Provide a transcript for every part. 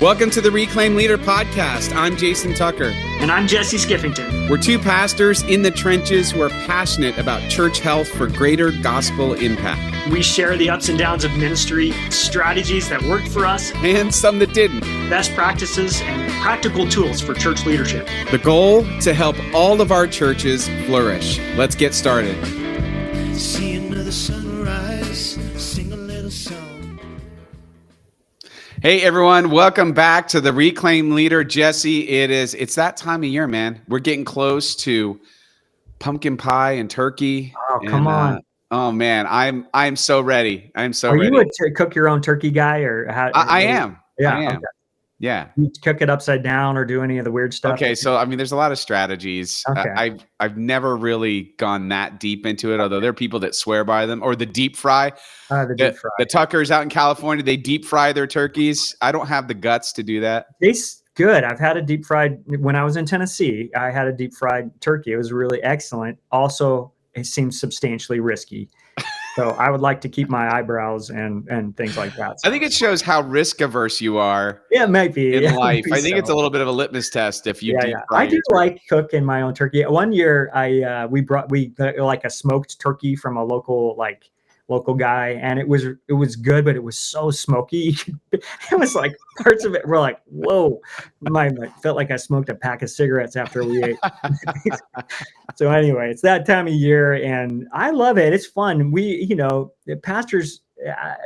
Welcome to the Reclaim Leader podcast. I'm Jason Tucker. And I'm Jesse Skiffington. We're two pastors in the trenches who are passionate about church health for greater gospel impact. We share the ups and downs of ministry, strategies that worked for us, and some that didn't. Best practices and practical tools for church leadership. The goal, to help all of our churches flourish. Let's get started. See another sunrise, sing a little song. Hey everyone, welcome back to the Reclaim Leader. Jesse, it's that time of year, man. We're getting close to pumpkin pie and turkey. Oh, come on. Oh man, I'm so ready. I'm so Are ready. you a cook your own turkey guy, or how? I am. Yeah. I am. Okay. Yeah. You cook it upside down or do any of the weird stuff? Okay, so I mean, there's a lot of strategies. Okay. I've never really gone that deep into it, although there are people that swear by them. Or the deep fry. The deep fry. The Tuckers out in California, they deep fry their turkeys. I don't have the guts to do that. Tastes good. I've had a deep fried when I was in Tennessee. I had a deep fried turkey. It was really excellent. Also, it seems substantially risky. So I would like to keep my eyebrows and things like that. I think it shows how risk averse you are. Yeah, it might be in life. Maybe I think so. it's a little bit of a litmus test if you deep Yeah. fry I do your turkey. like cooking my own turkey. One year, we brought like a smoked turkey from a local guy, and it was good, but it was so smoky. It was like parts of it were like, whoa, felt like I smoked a pack of cigarettes after we ate. So anyway, it's that time of year, and I love it. It's fun. The pastors,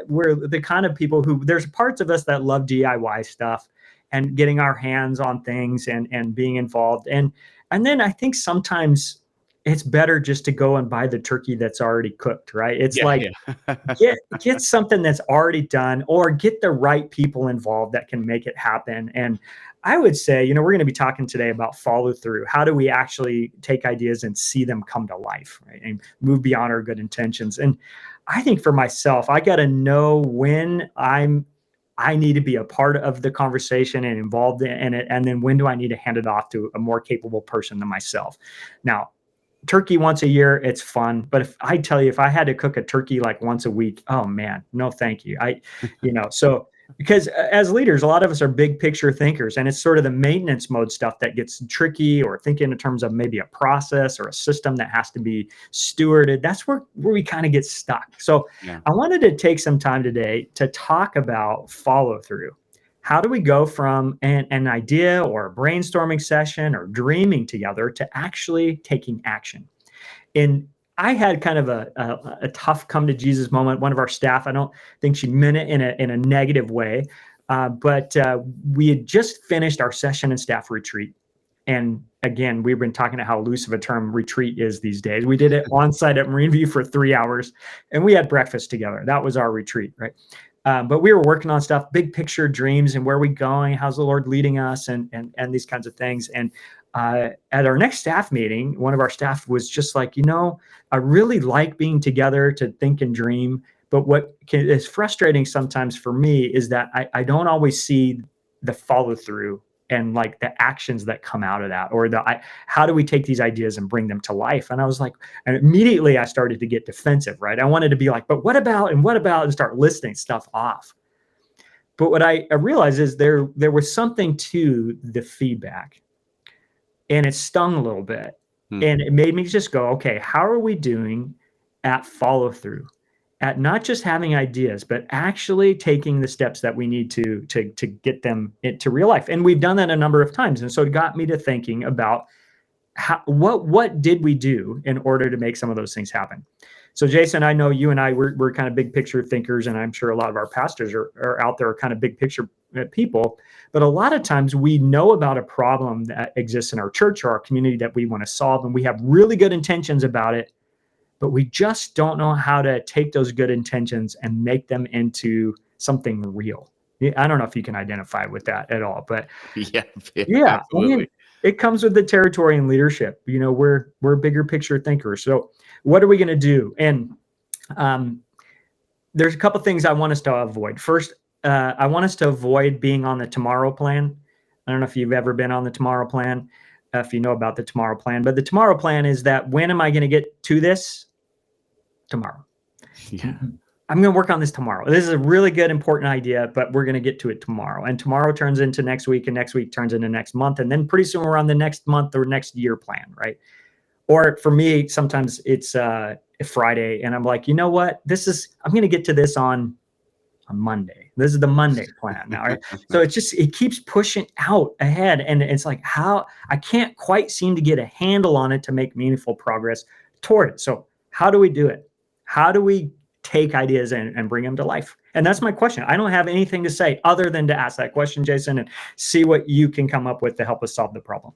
we're the kind of people who, there's parts of us that love DIY stuff and getting our hands on things and being involved. And then I think sometimes it's better just to go and buy the turkey that's already cooked, right? It's get something that's already done, or get the right people involved that can make it happen. And I would say, we're going to be talking today about follow through. How do we actually take ideas and see them come to life, right? And move beyond our good intentions. And I think for myself, I got to know when I need to be a part of the conversation and involved in it. And then when do I need to hand it off to a more capable person than myself? Now, turkey once a year, it's fun. But if I tell you, if I had to cook a turkey like once a week, oh man, no, thank you. So because as leaders, a lot of us are big picture thinkers, and it's sort of the maintenance mode stuff that gets tricky, or thinking in terms of maybe a process or a system that has to be stewarded. That's where we kind of get stuck. So I wanted to take some time today to talk about follow through. How do we go from an idea or a brainstorming session or dreaming together to actually taking action? And I had kind of a tough come to Jesus moment. One of our staff, I don't think she meant it in a negative way, but we had just finished our session and staff retreat. And again, we've been talking about how loose of a term retreat is these days. We did it on site at Marine View for 3 hours, and we had breakfast together. That was our retreat, right? But we were working on stuff, big picture dreams, and where are we going? How's the Lord leading us, and these kinds of things. And at our next staff meeting, one of our staff was just like, I really like being together to think and dream. But what is frustrating sometimes for me is that I don't always see the follow through and like the actions that come out of that, or how do we take these ideas and bring them to life? And I was like, and immediately I started to get defensive, right? I wanted to be like, but what about, and start listing stuff off. But what I realized is there was something to the feedback, and it stung a little bit. And it made me just go, okay, how are we doing at follow through? At not just having ideas, but actually taking the steps that we need to get them into real life. And we've done that a number of times. And so it got me to thinking about what did we do in order to make some of those things happen? So Jason, I know you and I, we're kind of big picture thinkers, and I'm sure a lot of our pastors are out there, kind of big picture people. But a lot of times we know about a problem that exists in our church or our community that we want to solve, and we have really good intentions about it, but we just don't know how to take those good intentions and make them into something real. I don't know if you can identify with that at all, but yeah, absolutely. I mean, it comes with the territory and leadership. We're bigger picture thinkers. So what are we going to do? And there's a couple things I want us to avoid. First, I want us to avoid being on the tomorrow plan. I don't know if you've ever been on the tomorrow plan, if you know about the tomorrow plan, but the tomorrow plan is that when am I going to get to this? Tomorrow. Yeah. I'm going to work on this tomorrow. This is a really good, important idea, but we're going to get to it tomorrow. And tomorrow turns into next week, and next week turns into next month. And then pretty soon we're on the next month or next year plan, right? Or for me, sometimes it's a Friday, and I'm like, you know what? I'm going to get to this on Monday. This is the Monday plan now, right? So it keeps pushing out ahead. And it's like, how I can't quite seem to get a handle on it to make meaningful progress toward it. So how do we do it? How do we take ideas and bring them to life? And that's my question. I don't have anything to say other than to ask that question, Jason, and see what you can come up with to help us solve the problem.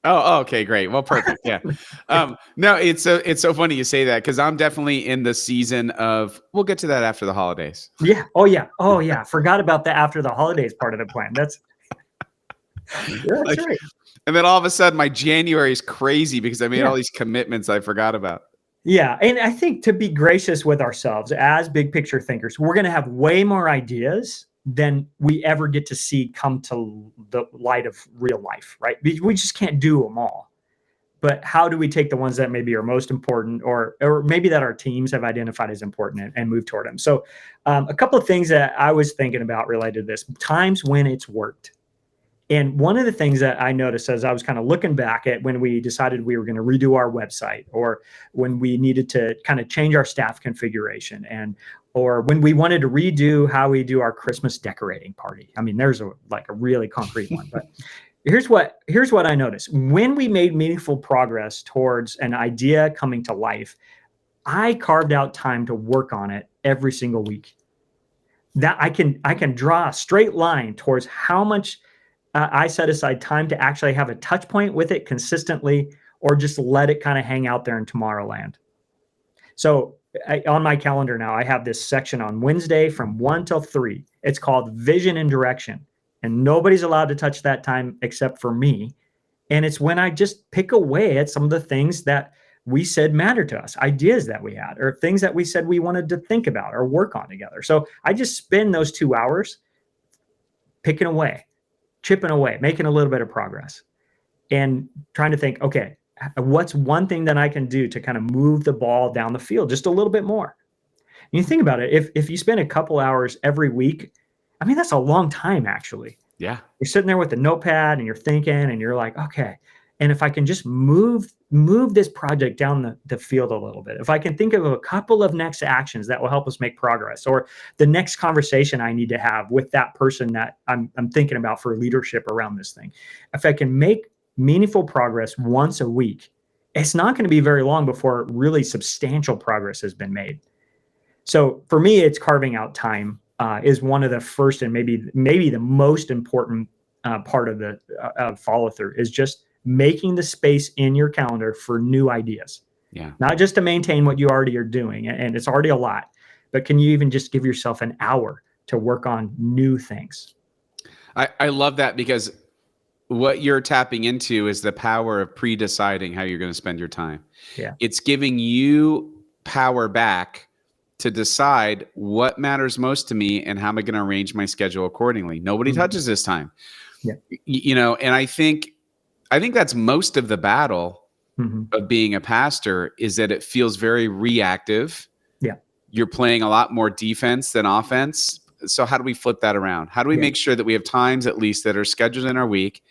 Oh, okay, great. Well, perfect. Yeah. No, it's so funny you say that, because I'm definitely in the season of, we'll get to that after the holidays. Yeah. Oh yeah. Forgot about the after the holidays part of the plan. That's right. And then all of a sudden my January is crazy because I made all these commitments I forgot about. Yeah. And I think to be gracious with ourselves as big picture thinkers, we're going to have way more ideas than we ever get to see come to the light of real life, right? We just can't do them all. But how do we take the ones that maybe are most important, or maybe that our teams have identified as important, and move toward them? So a couple of things that I was thinking about related to this, times when it's worked. And one of the things that I noticed as I was kind of looking back at when we decided we were going to redo our website, or when we needed to kind of change our staff configuration, or when we wanted to redo how we do our Christmas decorating party. I mean, there's a really concrete one, but here's what I noticed. When we made meaningful progress towards an idea coming to life, I carved out time to work on it every single week. That I can draw a straight line towards how much I set aside time to actually have a touch point with it consistently, or just let it kind of hang out there in Tomorrowland. So on my calendar now, I have this section on Wednesday from 1 till 3. It's called Vision and Direction. And nobody's allowed to touch that time except for me. And it's when I just pick away at some of the things that we said matter to us, ideas that we had, or things that we said we wanted to think about or work on together. So I just spend those 2 hours picking away, chipping away, making a little bit of progress, and trying to think, okay, what's one thing that I can do to kind of move the ball down the field just a little bit more? And you think about it, if you spend a couple hours every week, I mean, that's a long time, actually. Yeah. You're sitting there with a notepad and you're thinking, and you're like, okay, and if I can just move this project down the field a little bit, if I can think of a couple of next actions that will help us make progress, or the next conversation I need to have with that person that I'm thinking about for leadership around this thing, if I can make meaningful progress once a week, it's not going to be very long before really substantial progress has been made. So for me, it's carving out time is one of the first and maybe the most important part of the follow through, is just making the space in your calendar for new ideas. Yeah. Not just to maintain what you already are doing, and it's already a lot, but can you even just give yourself an hour to work on new things? I love that, because what you're tapping into is the power of pre-deciding how you're going to spend your time. Yeah. It's giving you power back to decide what matters most to me and how am I going to arrange my schedule accordingly. Nobody touches this time. Yeah. And I think that's most of the battle of being a pastor, is that it feels very reactive. Yeah. You're playing a lot more defense than offense. So how do we flip that around? How do we make sure that we have times at least that are scheduled in our week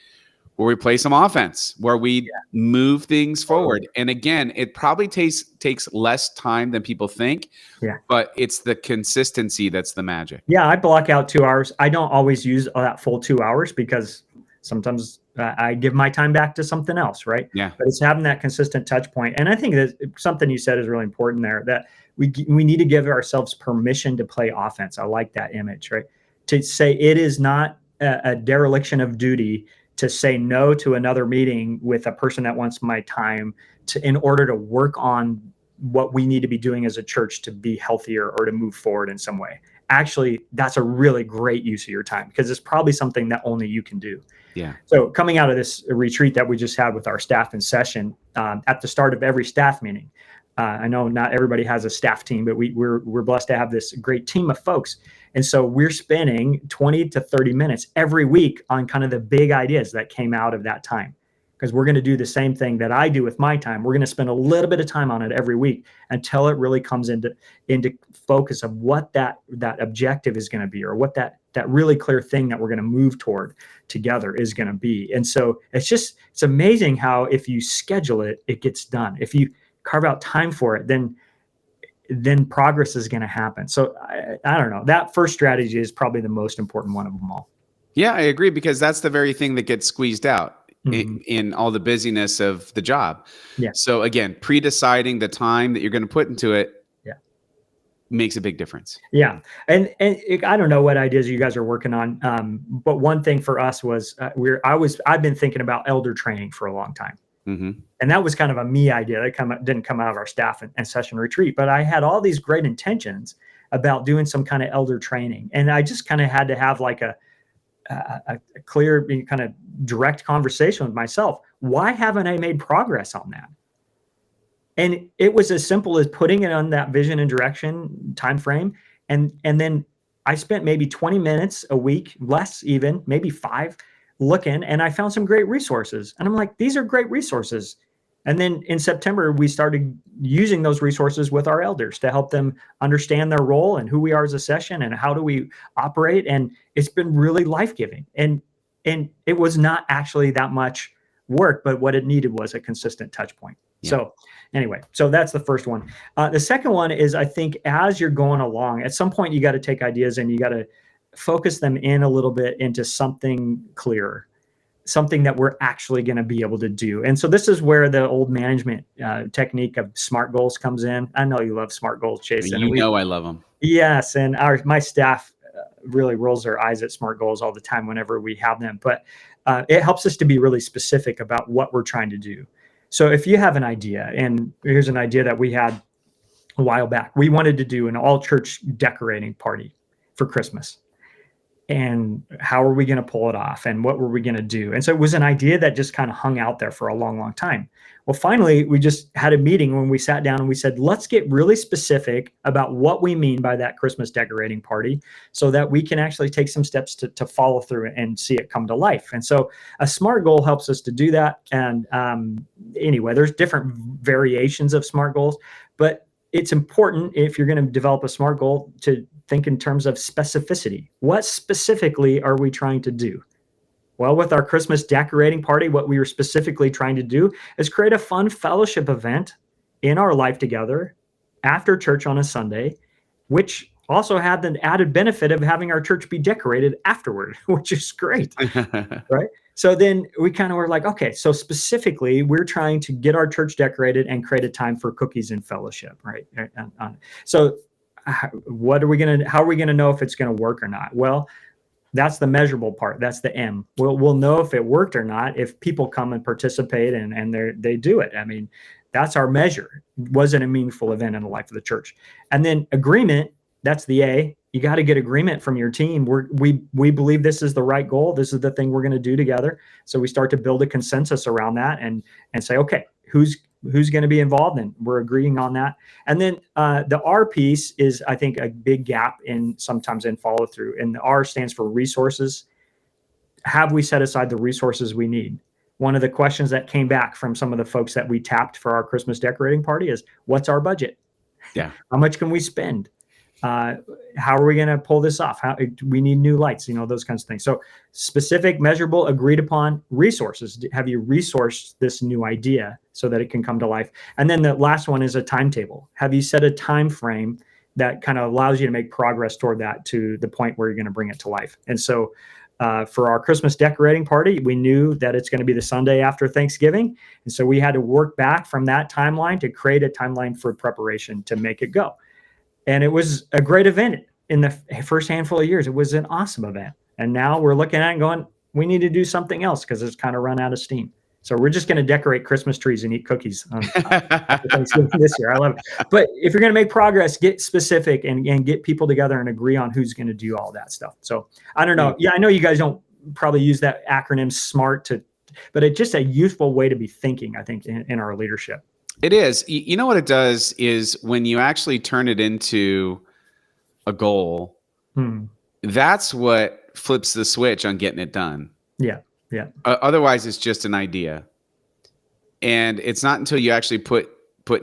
where we play some offense, where we move things forward? And again, it probably takes less time than people think, but it's the consistency that's the magic. Yeah, I block out 2 hours. I don't always use that full 2 hours, because sometimes I give my time back to something else, right? Yeah. But it's having that consistent touch point. And I think that something you said is really important there, that we need to give ourselves permission to play offense. I like that image, right? To say it is not a dereliction of duty to say no to another meeting with a person that wants my time in order to work on what we need to be doing as a church to be healthier or to move forward in some way. Actually, that's a really great use of your time, because it's probably something that only you can do. Yeah. So coming out of this retreat that we just had with our staff in session, at the start of every staff meeting, I know not everybody has a staff team, but we're blessed to have this great team of folks. And so we're spending 20 to 30 minutes every week on kind of the big ideas that came out of that time. because we're going to do the same thing that I do with my time. We're going to spend a little bit of time on it every week until it really comes into focus of what that objective is going to be, or what that really clear thing that we're going to move toward together is going to be. And so it's amazing how if you schedule it, it gets done. If you carve out time for it, then progress is going to happen. So I don't know. That first strategy is probably the most important one of them all. Yeah, I agree, because that's the very thing that gets squeezed out Mm-hmm. in all the busyness of the job. Yeah. So again, pre-deciding the time that you're going to put into it makes a big difference. Yeah. And I don't know what ideas you guys are working on. But one thing for us was I've been thinking about elder training for a long time. Mm-hmm. And that was kind of a me idea that didn't come out of our staff and session retreat, but I had all these great intentions about doing some kind of elder training. And I just kind of had to have like a clear kind of direct conversation with myself. Why haven't I made progress on that? And it was as simple as putting it on that vision and direction time frame. And then I spent maybe 20 minutes a week, less even, maybe 5, looking, and I found some great resources. And I'm like, these are great resources. And then in September, we started using those resources with our elders to help them understand their role and who we are as a session and how do we operate. And it's been really life-giving. And it was not actually that much work, but what it needed was a consistent touch point. Yeah. So anyway, so that's the first one. The second one is, I think as you're going along, at some point you got to take ideas and you got to focus them in a little bit into something clearer, something that we're actually going to be able to do. And so this is where the old management technique of SMART goals comes in. I know you love SMART goals, Chase. You know I love them. Yes, and my staff really rolls their eyes at SMART goals all the time whenever we have them. But it helps us to be really specific about what we're trying to do. So if you have an idea, and here's an idea that we had a while back. We wanted to do an all-church decorating party for Christmas. And how are we going to pull it off? And what were we going to do? And so it was an idea that just kind of hung out there for a long, long time. Well, finally, we just had a meeting when we sat down and we said, let's get really specific about what we mean by that Christmas decorating party so that we can actually take some steps to follow through and see it come to life. And so a SMART goal helps us to do that. And anyway, there's different variations of SMART goals, but it's important if you're going to develop a SMART goal to think in terms of specificity. What specifically are we trying to do? Well, with our Christmas decorating party, what we were specifically trying to do is create a fun fellowship event in our life together after church on a Sunday, which also had the added benefit of having our church be decorated afterward, which is great, right? So then we kind of were like, okay, so specifically, we're trying to get our church decorated and create a time for cookies and fellowship, right? So how are we going to know if it's going to work or not? Well, that's the measurable part. That's the M. We'll know if it worked or not if people come and participate and they do it. I mean, that's our measure. Was it a meaningful event in the life of the church? And then agreement, that's the A. You got to get agreement from your team. We believe this is the right goal. This is the thing we're going to do together. So we start to build a consensus around that and say, okay, who's going to be involved, and we're agreeing on that. And then the R piece is, I think, a big gap sometimes in follow through. And the R stands for resources. Have we set aside the resources we need? One of the questions that came back from some of the folks that we tapped for our Christmas decorating party is, what's our budget? Yeah. How much can we spend? How are we going to pull this off? How we need new lights, those kinds of things. So specific, measurable, agreed upon resources. Have you resourced this new idea so that it can come to life? And then the last one is a timetable. Have you set a time frame that kind of allows you to make progress toward that to the point where you're going to bring it to life? And so for our Christmas decorating party, we knew that it's going to be the Sunday after Thanksgiving. And so we had to work back from that timeline to create a timeline for preparation to make it go. And it was a great event in the first handful of years. It was an awesome event. And now we're looking at it and going, we need to do something else because it's kind of run out of steam. So we're just going to decorate Christmas trees and eat cookies after Thanksgiving this year. I love it. But if you're going to make progress, get specific and get people together and agree on who's going to do all that stuff. So I don't know. Yeah, I know you guys don't probably use that acronym SMART but it's just a useful way to be thinking, I think, in our leadership. It is. You know what it does is when you actually turn it into a goal, that's what flips the switch on getting it done. Yeah. Yeah. Otherwise, it's just an idea. And it's not until you actually put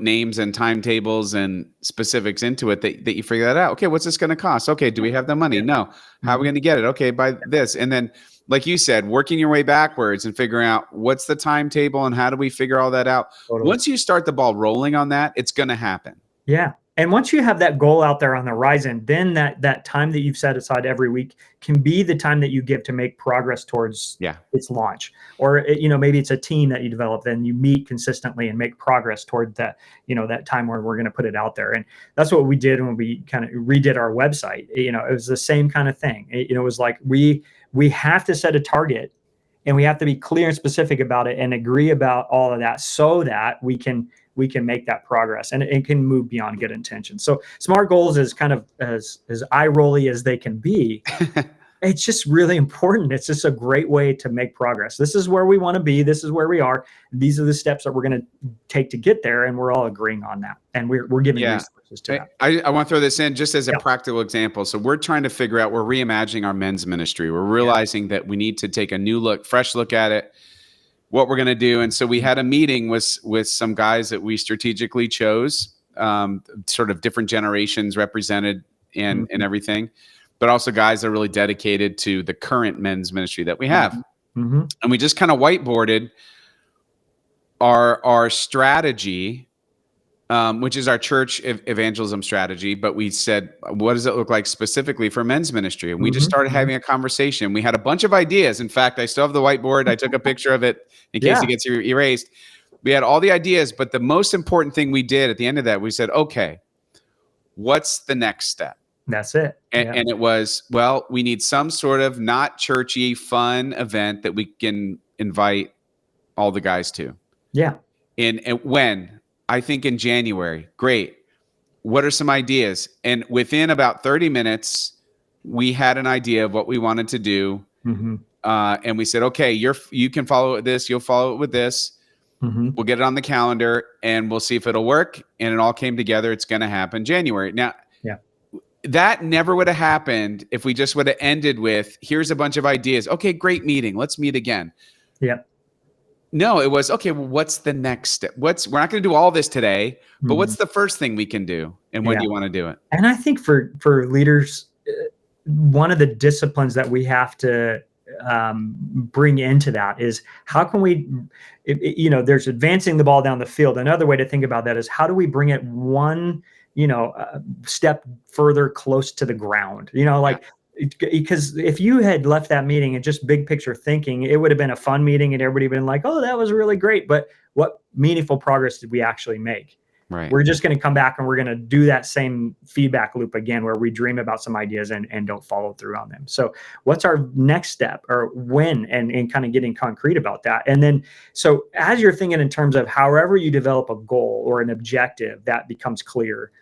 names and timetables and specifics into it that you figure that out. Okay, what's this going to cost? Okay, do we have the money? No. How are we going to get it? Okay, buy this. And then, like you said, working your way backwards and figuring out what's the timetable and how do we figure all that out. Totally. Once you start the ball rolling on that, it's going to happen. Yeah. And once you have that goal out there on the horizon, then that time that you've set aside every week can be the time that you give to make progress towards its launch. Or, maybe it's a team that you develop, then you meet consistently and make progress toward that, that time where we're going to put it out there. And that's what we did when we kind of redid our website. It was the same kind of thing. It was like, we have to set a target and we have to be clear and specific about it and agree about all of that so that we can make that progress and it can move beyond good intentions. So SMART goals is kind of as eye-rolly as they can be. It's just really important. It's just a great way to make progress. This is where we want to be. This is where we are. These are the steps that we're going to take to get there. And we're all agreeing on that. And we're giving resources to that. I want to throw this in just as a practical example. So we're trying to figure out, we're reimagining our men's ministry. We're realizing that we need to take a new look, fresh look at it, what we're going to do. And so we had a meeting with some guys that we strategically chose, sort of different generations represented and everything, but also guys that are really dedicated to the current men's ministry that we have. Mm-hmm. And we just kind of whiteboarded our strategy, which is our church evangelism strategy. But we said, what does it look like specifically for men's ministry? And we just started having a conversation. We had a bunch of ideas. In fact, I still have the whiteboard. I took a picture of it in case it gets erased. We had all the ideas, but the most important thing we did at the end of that, we said, okay, what's the next step? That's it. And it was, well, we need some sort of not churchy, fun event that we can invite all the guys to. Yeah. And when? I think in January. Great. What are some ideas? And within about 30 minutes, we had an idea of what we wanted to do. Mm-hmm. And we said, okay, you can follow it with this. You'll follow it with this. Mm-hmm. We'll get it on the calendar and we'll see if it'll work. And it all came together. It's going to happen January. Now, that never would have happened if we just would have ended with, here's a bunch of ideas. Okay, great meeting. Let's meet again. Yeah. No, it was, okay, well, what's the next step? We're not going to do all this today, but what's the first thing we can do? And when do you want to do it? And I think for leaders, one of the disciplines that we have to bring into that is how can we, there's advancing the ball down the field. Another way to think about that is how do we bring it one step further close to the ground, because if you had left that meeting and just big picture thinking, it would have been a fun meeting and everybody been like, oh, that was really great. But what meaningful progress did we actually make? Right. We're just going to come back and we're going to do that same feedback loop again, where we dream about some ideas and don't follow through on them. So what's our next step or when, and kind of getting concrete about that. And then, so as you're thinking in terms of however you develop a goal or an objective, that becomes clear.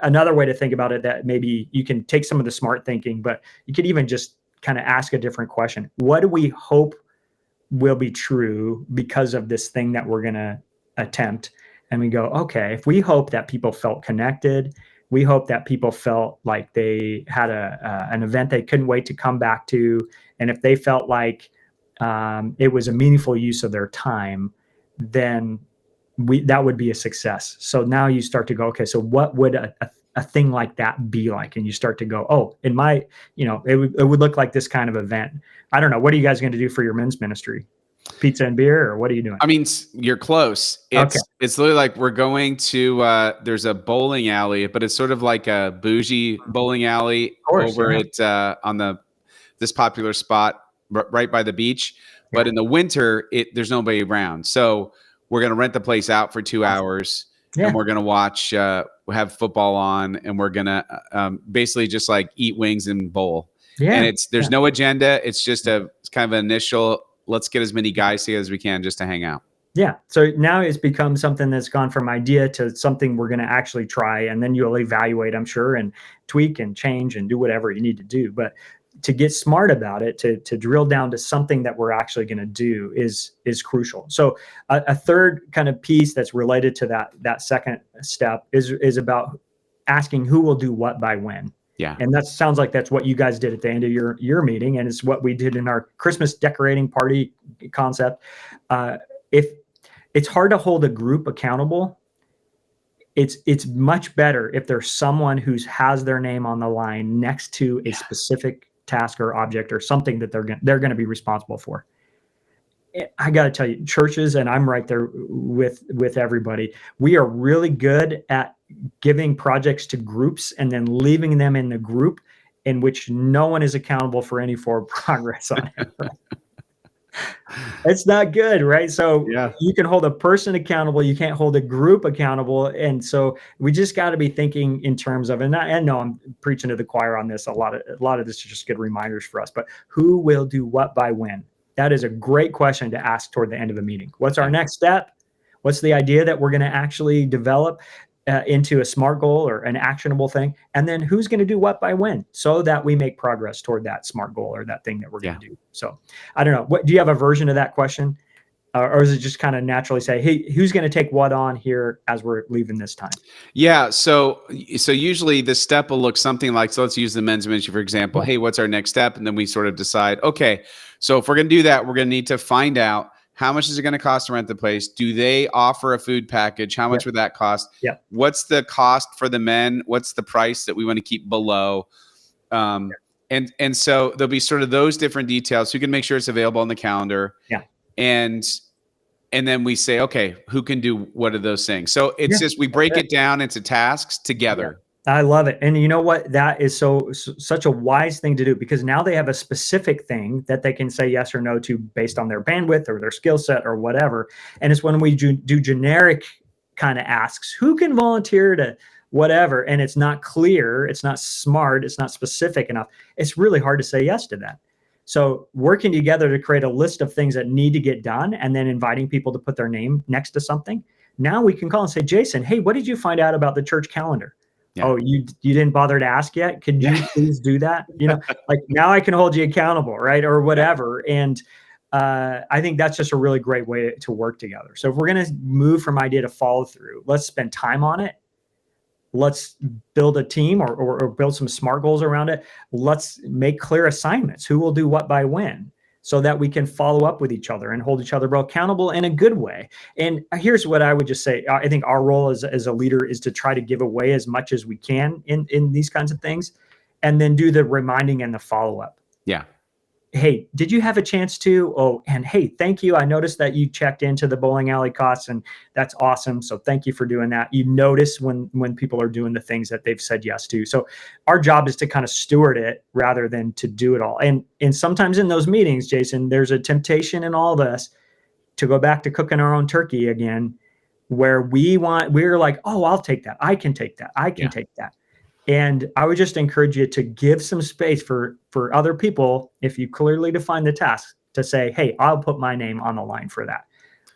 Another way to think about it, that maybe you can take some of the SMART thinking, but you could even just kind of ask a different question. What do we hope will be true because of this thing that we're going to attempt? And we go, okay, if we hope that people felt connected, we hope that people felt like they had an event they couldn't wait to come back to. And if they felt like it was a meaningful use of their time, then that would be a success. So now you start to go, okay, so what would a thing like that be like? And you start to go, oh, in my, it would look like this kind of event. I don't know. What are you guys going to do for your men's ministry? Pizza and beer, or what are you doing? I mean, you're close. It's literally like we're going to, there's a bowling alley, but it's sort of like a bougie bowling alley over at on this popular spot right by the beach. But in the winter, there's nobody around. So we're going to rent the place out for 2 hours and we're going to watch, have football on, and we're going to basically just like eat wings and bowl. Yeah. And there's no agenda. It's just it's kind of an initial, let's get as many guys here as we can just to hang out. Yeah. So now it's become something that's gone from idea to something we're going to actually try. And then you'll evaluate, I'm sure, and tweak and change and do whatever you need to do. But to get smart about it, to drill down to something that we're actually going to do is crucial. So a third kind of piece that's related to that second step is about asking who will do what by when. Yeah. And that sounds like that's what you guys did at the end of your meeting. And it's what we did in our Christmas decorating party concept. If it's hard to hold a group accountable. It's much better if there's someone who has their name on the line next to a specific task or object or something that they're going to be responsible for. I got to tell you, churches, and I'm right there with everybody, we are really good at giving projects to groups and then leaving them in the group in which no one is accountable for any forward progress on it. Right? It's not good, right? So you can hold a person accountable, you can't hold a group accountable. And so we just got to be thinking in terms of, and I know I'm preaching to the choir on this, a lot of this is just good reminders for us, but who will do what by when? That is a great question to ask toward the end of a meeting. What's our next step? What's the idea that we're going to actually develop into a SMART goal or an actionable thing? And then who's going to do what by when, so that we make progress toward that SMART goal or that thing that we're going to do. So I don't know. Do you have a version of that question? Or is it just kind of naturally say, hey, who's going to take what on here as we're leaving this time? Yeah. So usually the step will look something like, so let's use the men's ministry, for example. Hey, what's our next step? And then we sort of decide, okay, so if we're going to do that, we're going to need to find out how much is it going to cost to rent the place? Do they offer a food package? How much would that cost? What's the cost for the men? What's the price that we want to keep below? And so there'll be sort of those different details. So you can make sure it's available on the calendar. And then we say, okay, who can do what of those things? So it's just, we break it down into tasks together. I love it. And you know what? That is such a wise thing to do, because now they have a specific thing that they can say yes or no to based on their bandwidth or their skill set or whatever. And it's when we do generic kind of asks, who can volunteer to whatever, and it's not clear, it's not smart, it's not specific enough, it's really hard to say yes to that. So working together to create a list of things that need to get done and then inviting people to put their name next to something. Now we can call and say, Jason, hey, what did you find out about the church calendar? Oh, you didn't bother to ask yet? Could you please do that? You know, like now I can hold you accountable, right? Or whatever. And I think that's just a really great way to work together. So if we're going to move from idea to follow through, let's spend time on it. Let's build a team or build some SMART goals around it. Let's make clear assignments. Who will do what by when, so that we can follow up with each other and hold each other accountable in a good way. And here's what I would just say. I think our role as a leader is to try to give away as much as we can in these kinds of things, and then do the reminding and the follow-up. Yeah. Hey, did you have a chance to? Oh, and hey, thank you. I noticed that you checked into the bowling alley costs, and that's awesome. So thank you for doing that. You notice when people are doing the things that they've said yes to. So our job is to kind of steward it rather than to do it all. And sometimes in those meetings, Jason, there's a temptation in all of us to go back to cooking our own turkey again, where we're like, oh, I'll take that. I can take that. I can take that. And I would just encourage you to give some space for other people, if you clearly define the task, to say, hey, I'll put my name on the line for that.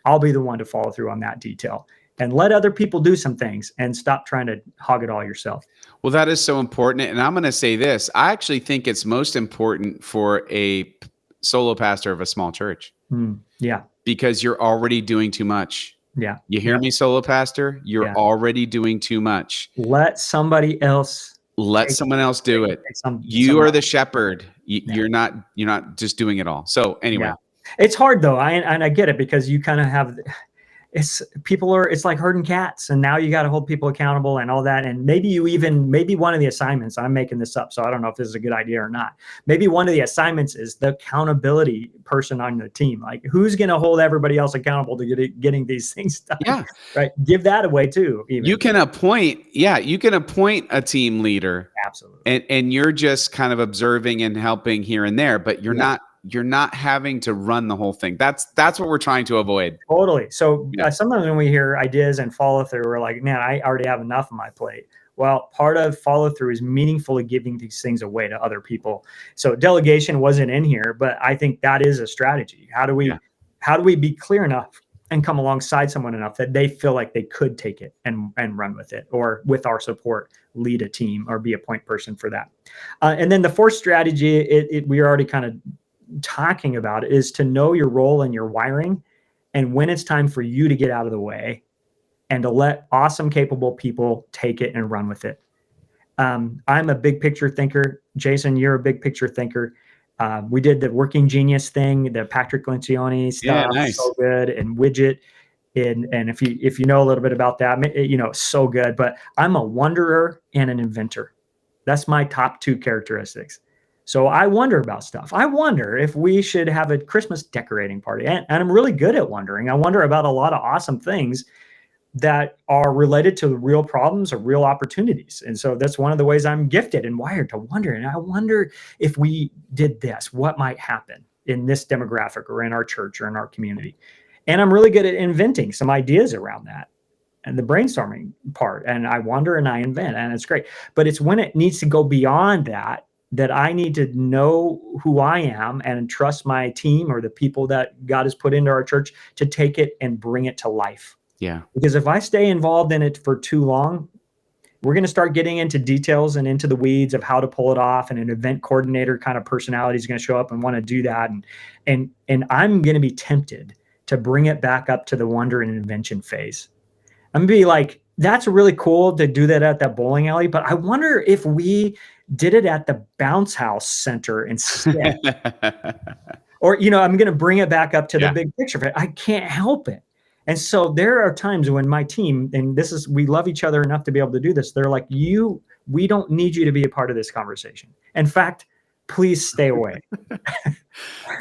I'll be the one to follow through on that detail, and let other people do some things and stop trying to hog it all yourself. Well, that is so important. And I'm going to say this. I actually think it's most important for a solo pastor of a small church. Yeah. Because you're already doing too much. Yeah. You hear me, solo pastor? You're already doing too much. Let somebody else. Let someone else do it. You are the shepherd. You're not just doing it all. So anyway. It's hard though. I get it, because you kind of have, it's like herding cats, and now you got to hold people accountable and all that. And maybe one of the assignments, I'm making this up, so I don't know if this is a good idea or not. Maybe one of the assignments is the accountability person on the team. Like, who's going to hold everybody else accountable to getting these things done? Yeah. Right. Give that away too. Even. You can appoint a team leader. Absolutely. And you're just kind of observing and helping here and there, but you're not having to run the whole thing. That's what we're trying to avoid. Totally. So sometimes when we hear ideas and follow through, we're like, man, I already have enough on my plate. Well, part of follow through is meaningfully giving these things away to other people. So delegation wasn't in here, but I think that is a strategy. How do we be clear enough and come alongside someone enough that they feel like they could take it and run with it, or with our support, lead a team or be a point person for that. And then the fourth strategy, we are already kind of talking about it, is to know your role and your wiring, and when it's time for you to get out of the way, and to let awesome, capable people take it and run with it. I'm a big picture thinker. Jason, you're a big picture thinker. We did the Working Genius thing, the Patrick Lencioni stuff, nice. So good, and Widget. And if you know a little bit about that, you know, it's so good. But I'm a wanderer and an inventor. That's my top two characteristics. So I wonder about stuff. I wonder if we should have a Christmas decorating party. And I'm really good at wondering. I wonder about a lot of awesome things that are related to real problems or real opportunities. And so that's one of the ways I'm gifted and wired to wonder. And I wonder if we did this, what might happen in this demographic or in our church or in our community. And I'm really good at inventing some ideas around that and the brainstorming part. And I wonder and I invent, and it's great. But it's when it needs to go beyond that, that I need to know who I am and trust my team or the people that God has put into our church to take it and bring it to life. Yeah. Because if I stay involved in it for too long, we're going to start getting into details and into the weeds of how to pull it off. And an event coordinator kind of personality is going to show up and want to do that. And I'm going to be tempted to bring it back up to the wonder and invention phase. I'm going to be like, that's really cool to do that at that bowling alley, but I wonder if we did it at the bounce house center instead. Or, you know, I'm going to bring it back up to the big picture. I can't help it. And so there are times when my team, and this is, we love each other enough to be able to do this. They're like, we don't need you to be a part of this conversation. In fact, please stay away.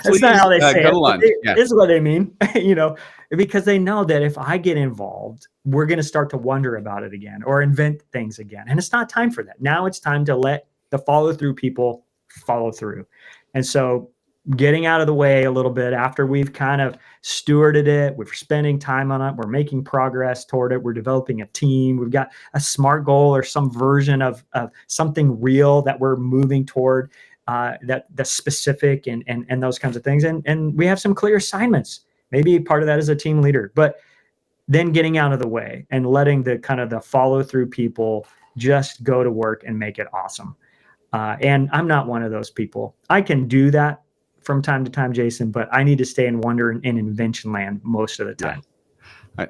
That's not how they say it. This is what they mean, you know, because they know that if I get involved, we're going to start to wonder about it again or invent things again. And it's not time for that. Now it's time to let the follow through people follow through. And so getting out of the way a little bit after we've kind of stewarded it, we're spending time on it, we're making progress toward it, we're developing a team, we've got a SMART goal or some version of something real that we're moving toward, that's specific and those kinds of things. And we have some clear assignments. Maybe part of that is a team leader, but then getting out of the way and letting the kind of the follow through people just go to work and make it awesome. And I'm not one of those people. I can do that from time to time, Jason, but I need to stay in wonder and invention land most of the time. Yeah.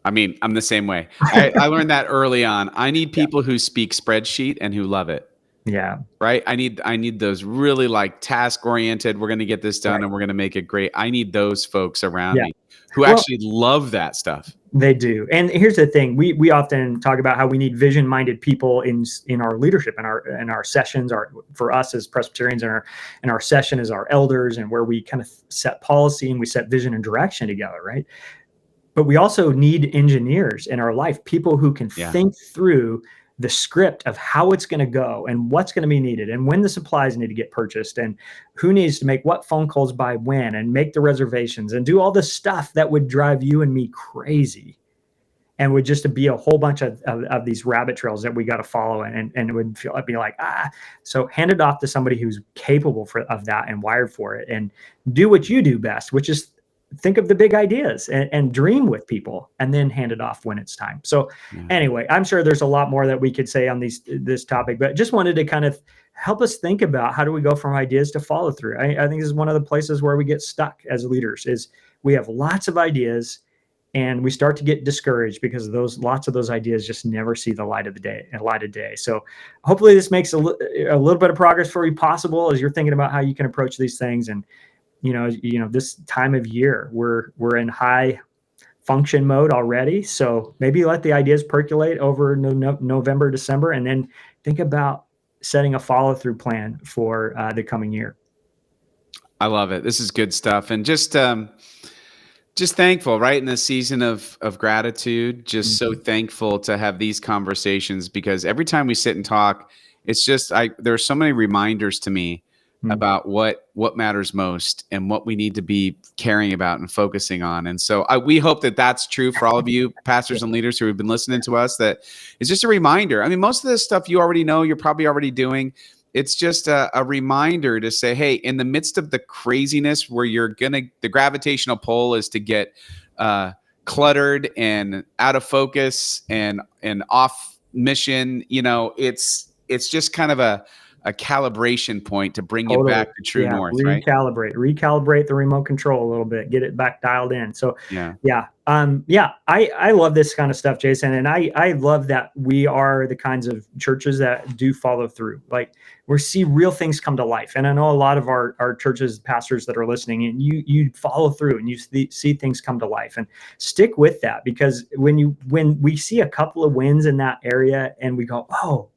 I mean, I'm the same way. I learned that early on. I need people who speak spreadsheet and who love it. Yeah. Right. I need those really like task oriented. We're going to get this done and we're going to make it great. I need those folks around me who actually love that stuff. They do. And here's the thing. We often talk about how we need vision minded people in our leadership and our sessions for us as Presbyterians and our session as our elders, and where we kind of set policy and we set vision and direction together. Right. But we also need engineers in our life, people who can think through the script of how it's going to go and what's going to be needed and when the supplies need to get purchased and who needs to make what phone calls by when and make the reservations and do all the stuff that would drive you and me crazy and would just be a whole bunch of these rabbit trails that we got to follow and it would be like, so hand it off to somebody who's capable of that and wired for it and do what you do best, which is think of the big ideas and dream with people and then hand it off when it's time. So anyway, I'm sure there's a lot more that we could say on this topic, but just wanted to kind of help us think about how do we go from ideas to follow through. I think this is one of the places where we get stuck as leaders is we have lots of ideas and we start to get discouraged because lots of those ideas just never see the light of day. So hopefully this makes a little bit of progress for you possible as you're thinking about how you can approach these things. And you know, this time of year, we're in high function mode already. So maybe let the ideas percolate over November, December, and then think about setting a follow-through plan for the coming year. I love it. This is good stuff. And just thankful, right? In the season of gratitude, just so thankful to have these conversations, because every time we sit and talk, it's just, there are so many reminders to me about what matters most and what we need to be caring about and focusing on. And so we hope that that's true for all of you pastors and leaders who have been listening to us, that it's just a reminder. I mean, most of this stuff you already know, you're probably already doing. It's just a reminder to say, hey, in the midst of the craziness where the gravitational pull is to get cluttered and out of focus and off mission, you know, it's just kind of a calibration point to bring you back to true north, right? Recalibrate the remote control a little bit, get it back dialed in. So Yeah, I love this kind of stuff, Jason. And I love that we are the kinds of churches that do follow through. Like we see real things come to life. And I know a lot of our churches, pastors that are listening, and you follow through and you see things come to life, and stick with that, because when we see a couple of wins in that area and we go, oh,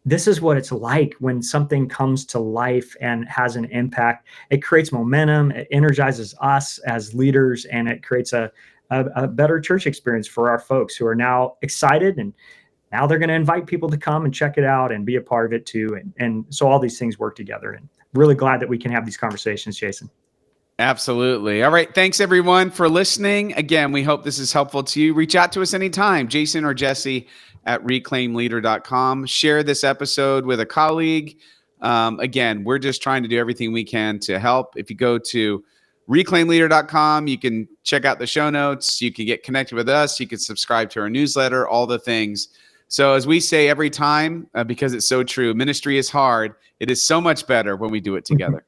this is what it's like when something comes to life and has an impact. It creates momentum, it energizes us as leaders, and it creates a better church experience for our folks who are now excited, and now they're going to invite people to come and check it out and be a part of it too. And so all these things work together, and really glad that we can have these conversations, Jason. Absolutely. All right. Thanks everyone for listening. Again, we hope this is helpful to you. Reach out to us anytime, Jason or Jesse at reclaimleader.com. Share this episode with a colleague. Again, we're just trying to do everything we can to help. If you go to reclaimleader.com, you can check out the show notes. You can get connected with us. You can subscribe to our newsletter, all the things. So as we say every time, because it's so true, ministry is hard. It is so much better when we do it together.